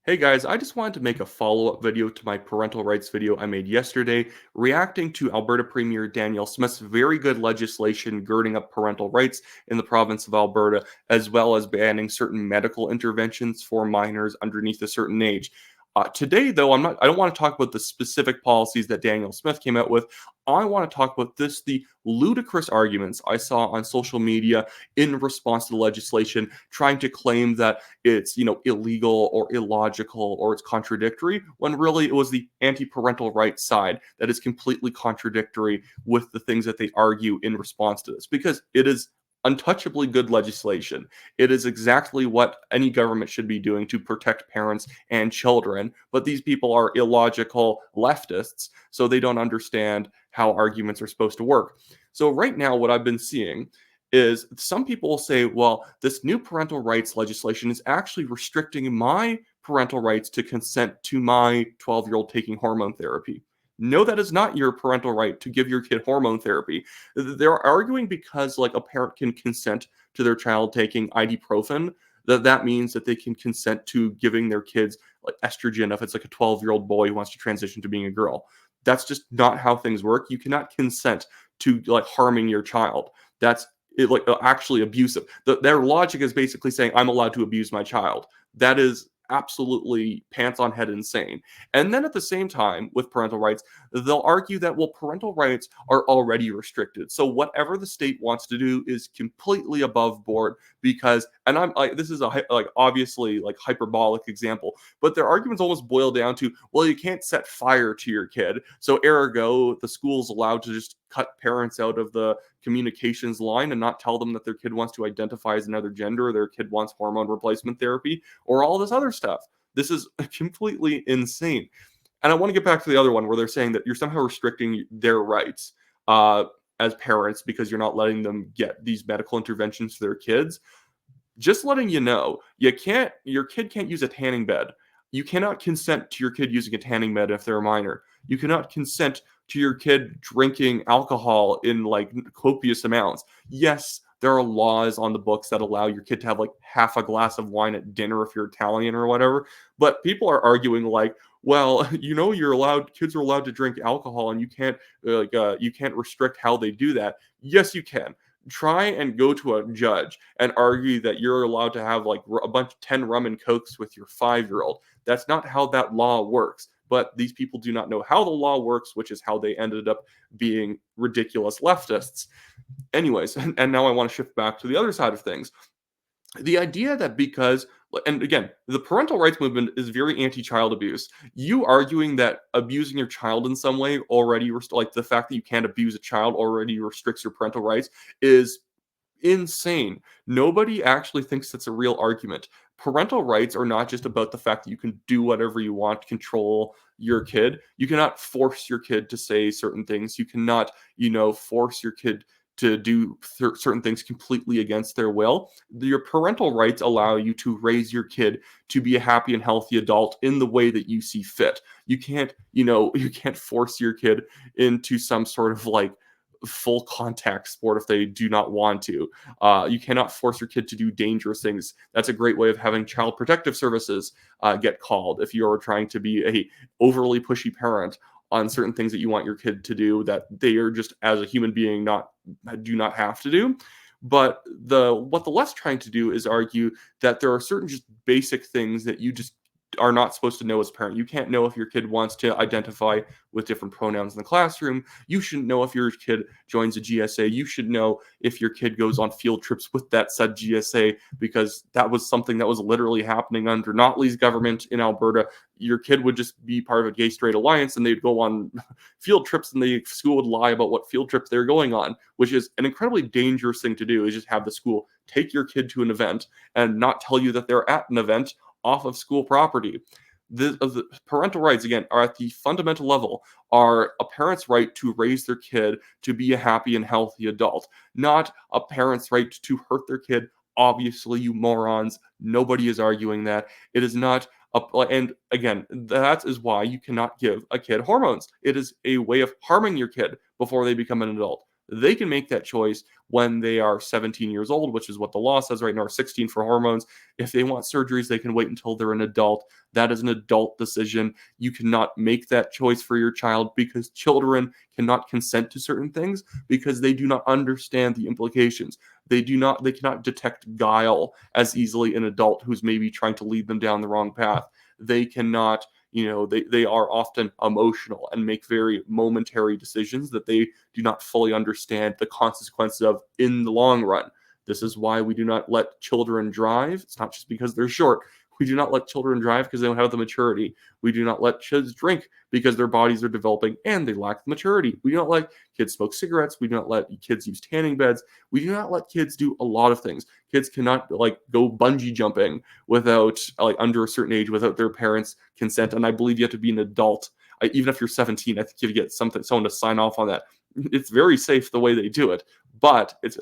Hey guys, I just wanted to make a follow-up video to my parental rights video I made yesterday, reacting to Alberta Premier Danielle Smith's very good legislation girding up parental rights in the province of Alberta, as well as banning certain medical interventions for minors underneath a certain age. Today, though, I don't want to talk about the specific policies that Danielle Smith came out with. I want to talk about the ludicrous arguments I saw on social media in response to the legislation, trying to claim that it's illegal or illogical or it's contradictory, when really it was the anti-parental rights side that is completely contradictory with the things that they argue in response to this, because it is untouchably good legislation. It is exactly what any government should be doing to protect parents and children, but these people are illogical leftists, so they don't understand how arguments are supposed to work. So right now what I've been seeing is some people will say, well, this new parental rights legislation is actually restricting my parental rights to consent to my 12-year-old taking hormone therapy. No, that is not your parental right to give your kid hormone therapy. They're arguing because like a parent can consent to their child taking ibuprofen, that means that they can consent to giving their kids like estrogen if it's like a 12-year-old boy who wants to transition to being a girl. That's just not how things work. You cannot consent to like harming your child. That's actually abusive. Their logic is basically saying I'm allowed to abuse my child. That is absolutely pants on head insane. And then at the same time, with parental rights, they'll argue that, well, parental rights are already restricted. So whatever the state wants to do is completely above board because, and I'm like, this is obviously like hyperbolic example, but their arguments almost boil down to, well, you can't set fire to your kid. So ergo, the school's allowed to just cut parents out of the communications line and not tell them that their kid wants to identify as another gender or their kid wants hormone replacement therapy or all this other stuff. This is completely insane. And I want to get back to the other one where they're saying that you're somehow restricting their rights as parents because you're not letting them get these medical interventions for their kids. Just letting you know, your kid can't use a tanning bed. You cannot consent to your kid using a tanning bed if they're a minor. You cannot consent to your kid drinking alcohol in like copious amounts. Yes, there are laws on the books that allow your kid to have like half a glass of wine at dinner if you're Italian or whatever. But people are arguing like, well, kids are allowed to drink alcohol, and you can't restrict how they do that. Yes, you can. Try and go to a judge and argue that you're allowed to have like a bunch of 10 rum and cokes with your 5-year-old. That's not how that law works. But these people do not know how the law works, which is how they ended up being ridiculous leftists. Anyways, and now I want to shift back to the other side of things. The idea that because, and again, the parental rights movement is very anti-child abuse. You arguing that abusing your child in some way already, like the fact that you can't abuse a child already restricts your parental rights, is insane. Nobody actually thinks that's a real argument. Parental rights are not just about the fact that you can do whatever you want, control your kid. You cannot force your kid to say certain things. You cannot, force your kid to do certain things completely against their will. Your parental rights allow you to raise your kid to be a happy and healthy adult in the way that you see fit. You can't, you can't force your kid into some sort of like full contact sport if they do not want to. You cannot force your kid to do dangerous things. That's a great way of having child protective services get called if you're trying to be a overly pushy parent on certain things that you want your kid to do that they are just as a human being do not have to do. But what the left's trying to do is argue that there are certain just basic things that you just are not supposed to know as a parent. You can't know if your kid wants to identify with different pronouns in the classroom. You shouldn't know if your kid joins a GSA. You should know if your kid goes on field trips with that said GSA, because that was something that was literally happening under Notley's government in Alberta. Your kid would just be part of a gay straight alliance and they'd go on field trips, and the school would lie about what field trips they're going on, which is an incredibly dangerous thing to do, is just have the school take your kid to an event and not tell you that they're at an event off of school property. The parental rights, again, are at the fundamental level, are a parent's right to raise their kid to be a happy and healthy adult, not a parent's right to hurt their kid. Obviously, you morons, nobody is arguing that. It is not and again, that is why you cannot give a kid hormones. It is a way of harming your kid before they become an adult. they can make that choice when they are 17 years old, which is what the law says right now, or 16 for hormones. If they want surgeries, they can wait until they're an adult. That is an adult decision. You cannot make that choice for your child because children cannot consent to certain things because they do not understand the implications. They cannot detect guile as easily in an adult who's maybe trying to lead them down the wrong path. They cannot, they are often emotional and make very momentary decisions that they do not fully understand the consequences of in the long run. This is why we do not let children drive. It's not just because they're short. We do not let children drive because they don't have the maturity. We do not let kids drink because their bodies are developing and they lack the maturity. We do not let kids smoke cigarettes. We do not let kids use tanning beds. We do not let kids do a lot of things. Kids cannot go bungee jumping without under a certain age without their parents' consent. And I believe you have to be an adult. Even if you're 17, I think you have to get someone to sign off on that. It's very safe the way they do it, but it's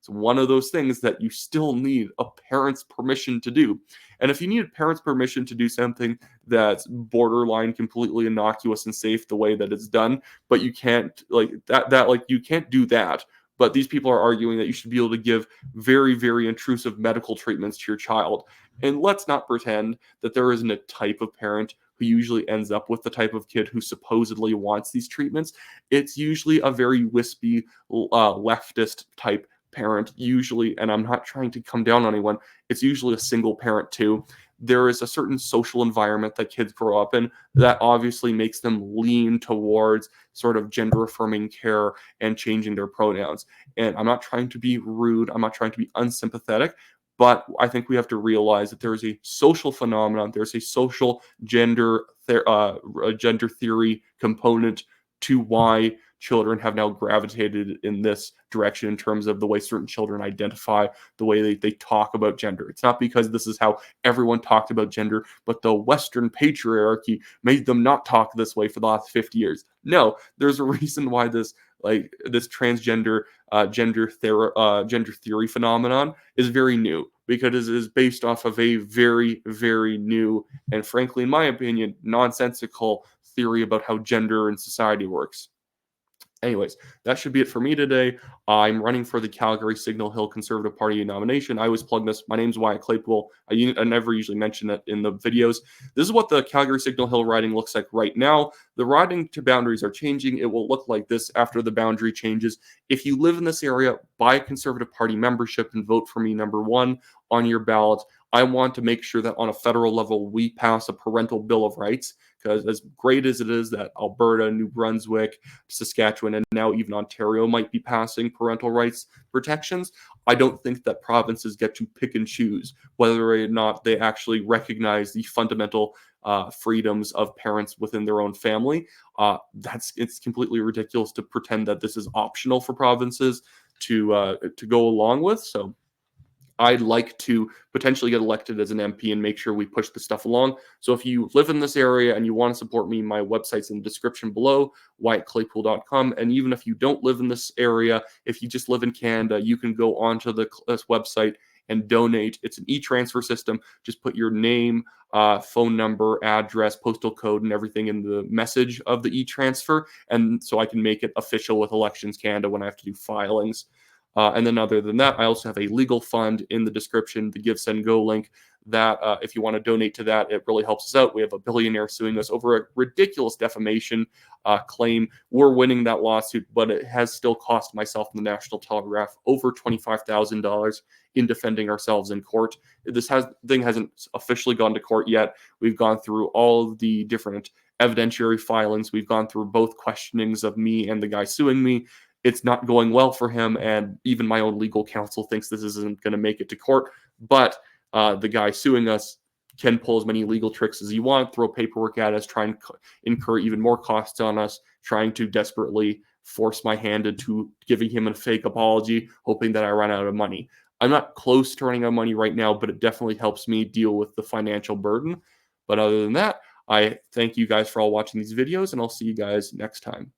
one of those things that you still need a parent's permission to do. And if you need a parent's permission to do something that's borderline completely innocuous and safe the way that it's done, but you can't you can't do that. But these people are arguing that you should be able to give very, very intrusive medical treatments to your child. And let's not pretend that there isn't a type of parent who usually ends up with the type of kid who supposedly wants these treatments. It's usually a very wispy, leftist type parent, usually, and I'm not trying to come down on anyone, it's usually a single parent too. There is a certain social environment that kids grow up in that obviously makes them lean towards sort of gender affirming care and changing their pronouns. And I'm not trying to be rude, I'm not trying to be unsympathetic, but I think we have to realize that there is a social phenomenon, there's a social gender theory component to why children have now gravitated in this direction in terms of the way certain children identify, the way they talk about gender. It's not because this is how everyone talked about gender, but the Western patriarchy made them not talk this way for the last 50 years. No, there's a reason why this transgender gender theory phenomenon is very new, because it is based off of a very, very new and, frankly, in my opinion, nonsensical theory about how gender and society works. Anyways, that should be it for me today. I'm running for the Calgary Signal Hill Conservative Party nomination. I always plug this. My name's Wyatt Claypool. I never usually mention it in the videos. This is what the Calgary Signal Hill riding looks like right now. The riding to boundaries are changing. It will look like this after the boundary changes. If you live in this area, buy a Conservative Party membership and vote for me #1 on your ballot. I want to make sure that on a federal level, we pass a parental bill of rights, because as great as it is that Alberta, New Brunswick, Saskatchewan, and now even Ontario might be passing parental rights protections, I don't think that provinces get to pick and choose whether or not they actually recognize the fundamental freedoms of parents within their own family. It's completely ridiculous to pretend that this is optional for provinces to go along with. So I'd like to potentially get elected as an MP and make sure we push this stuff along. So if you live in this area and you want to support me, my website's in the description below, wyattclaypool.com. And even if you don't live in this area, if you just live in Canada, you can go onto this website and donate. It's an e-transfer system. Just put your name, phone number, address, postal code, and everything in the message of the e-transfer. And so I can make it official with Elections Canada when I have to do filings. And then other than that, I also have a legal fund in the description, the Give, Send, Go link, that if you want to donate to that, it really helps us out. We have a billionaire suing us over a ridiculous defamation claim. We're winning that lawsuit, but it has still cost myself and the National Telegraph over $25,000 in defending ourselves in court. This thing hasn't officially gone to court yet. We've gone through all the different evidentiary filings. We've gone through both questionings of me and the guy suing me. It's not going well for him, and even my own legal counsel thinks this isn't going to make it to court. But the guy suing us can pull as many legal tricks as he wants, throw paperwork at us, try and incur even more costs on us, trying to desperately force my hand into giving him a fake apology, hoping that I run out of money. I'm not close to running out of money right now, but it definitely helps me deal with the financial burden. But other than that, I thank you guys for all watching these videos, and I'll see you guys next time.